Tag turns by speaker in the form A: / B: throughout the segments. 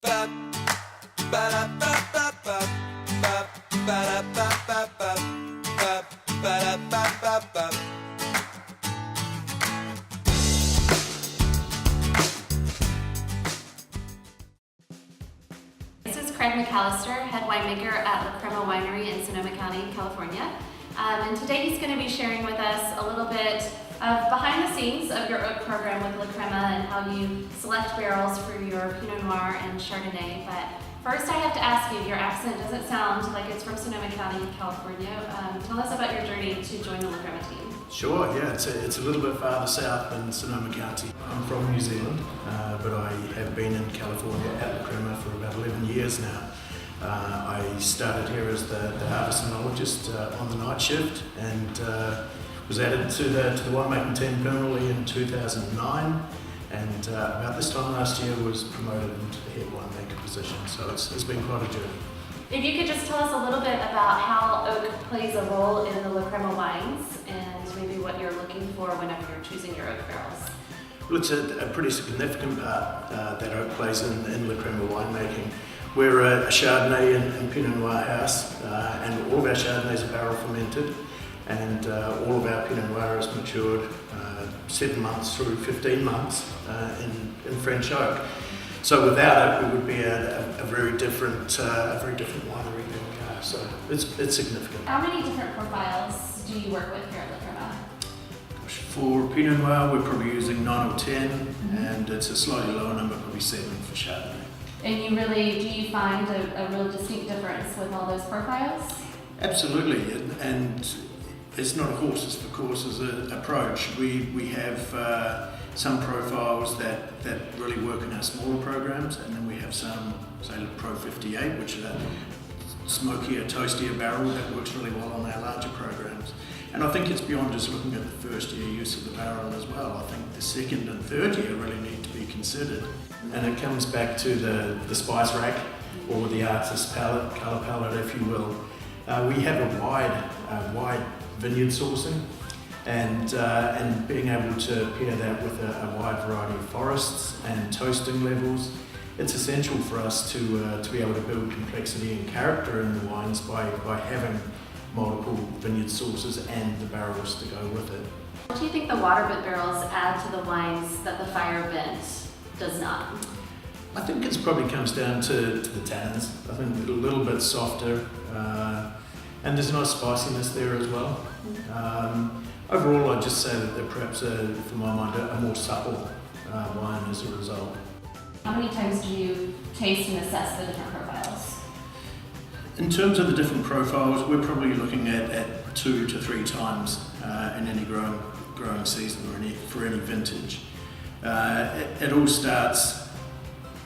A: This is Craig McAllister, head winemaker at La Crema Winery in Sonoma County, California. And today he's going to be sharing with us a little bit of behind the scenes of your oak program with La Crema and how you select barrels for your Pinot Noir and Chardonnay. But first I have to ask you, your accent doesn't sound like it's from Sonoma County, California. Tell us about your journey to join the La Crema team.
B: Sure, yeah, it's a little bit farther south than Sonoma County. I'm from New Zealand, but I have been in California at La Crema for about 11 years now. I started here as the harvest enologist on the night shift and was added to the winemaking team permanently in 2009, and about this time last year was promoted into the head winemaker position, so it's been quite a journey.
A: If you could just tell us a little bit about how oak plays a role in the La Crema wines and maybe what you're looking for whenever you're choosing your oak barrels.
B: Well, it's a pretty significant part that oak plays in La Crema winemaking. We're a Chardonnay and Pinot Noir house, and all of our Chardonnays are barrel fermented, and all of our Pinot Noir is matured 7 months through 15 months in French oak. So without it, we would be a very different winery than we are. So it's significant.
A: How many different profiles do you work with here at La Crema?
B: For Pinot Noir, we're probably using 9 or 10, and it's a slightly lower number, probably 7 for Chardonnay.
A: And do you find a real distinct difference with all those profiles?
B: Absolutely, and it's not a horses for courses approach. We have some profiles that really work in our smaller programs, and then we have some, say, Pro 58, which is a smokier, toastier barrel that works really well on our larger programs. And I think it's beyond just looking at the first year use of the barrel as well. I think the second and third year really need to be considered. And it comes back to the spice rack, or the artist's palette, colour palette, if you will. We have a wide vineyard sourcing, and being able to pair that with a wide variety of forests and toasting levels, it's essential for us to be able to build complexity and character in the wines by having multiple vineyard sources and the barrels to go with it.
A: What do you think the water bent barrels add to the wines that the fire bent does not?
B: I think it probably comes down to the tannins. I think a little bit softer, and there's a nice spiciness there as well. Overall, I'd just say that they're perhaps, for my mind, a more supple wine as a result.
A: How many times do you taste and assess the different profiles?
B: In terms of the different profiles, we're probably looking at 2 to 3 times in any growing season or for any vintage. It all starts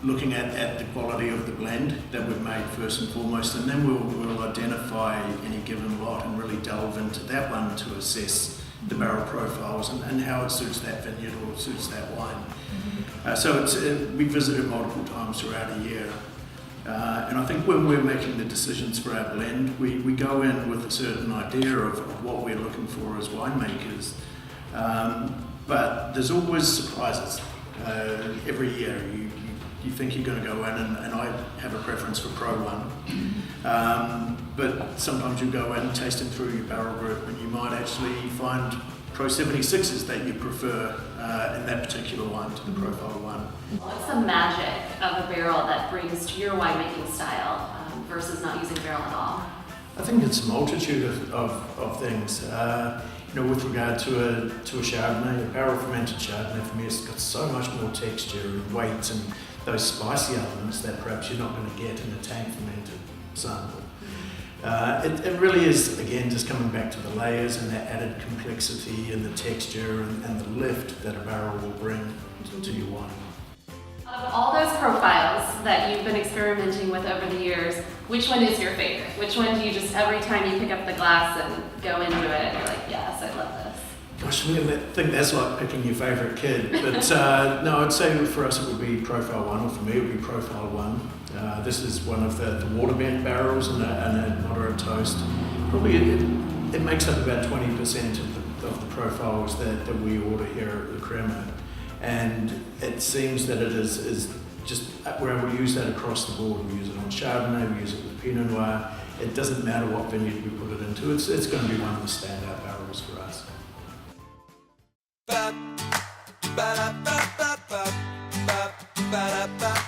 B: looking at the quality of the blend that we've made first and foremost, and then we'll identify any given lot and really delve into that one to assess the barrel profiles and how it suits that vineyard or suits that wine. So we visit it multiple times throughout a year. And I think when we're making the decisions for our blend, we go in with a certain idea of what we're looking for as winemakers. But there's always surprises. Every year you think you're going to go in, and I have a preference for Pro 1. But sometimes you go in tasting through your barrel group and you might actually find Pro 76s that you prefer in that particular wine to the Profile 1.
A: What's the magic of a barrel that brings to your winemaking style versus not using barrel at all?
B: I think it's a multitude of things. With regard to a Chardonnay, a barrel fermented Chardonnay for me has got so much more texture and weight and those spicy elements that perhaps you're not going to get in a tank fermented sample. It really is, again, just coming back to the layers and that added complexity and the texture and the lift that a barrel will bring to your wine.
A: Of all those profiles that you've been experimenting with over the years, which one is your favorite? Which one do you just, every time you pick up the glass and go into it, you're like, yes, I love this?
B: Gosh, I think that's like picking your favourite kid. But no, I'd say for us it would be Profile 1, or for me it would be Profile 1. This is one of the water bent barrels and a moderate toast. Probably it makes up about 20% of the profiles that we order here at La Crema. And it seems that it is we're able to use that across the board. We use it on Chardonnay, we use it with Pinot Noir. It doesn't matter what vineyard we put it into. It's going to be one of the standout barrels for us.
C: Ba, ba, da, ba, ba, ba, ba, ba, da, ba.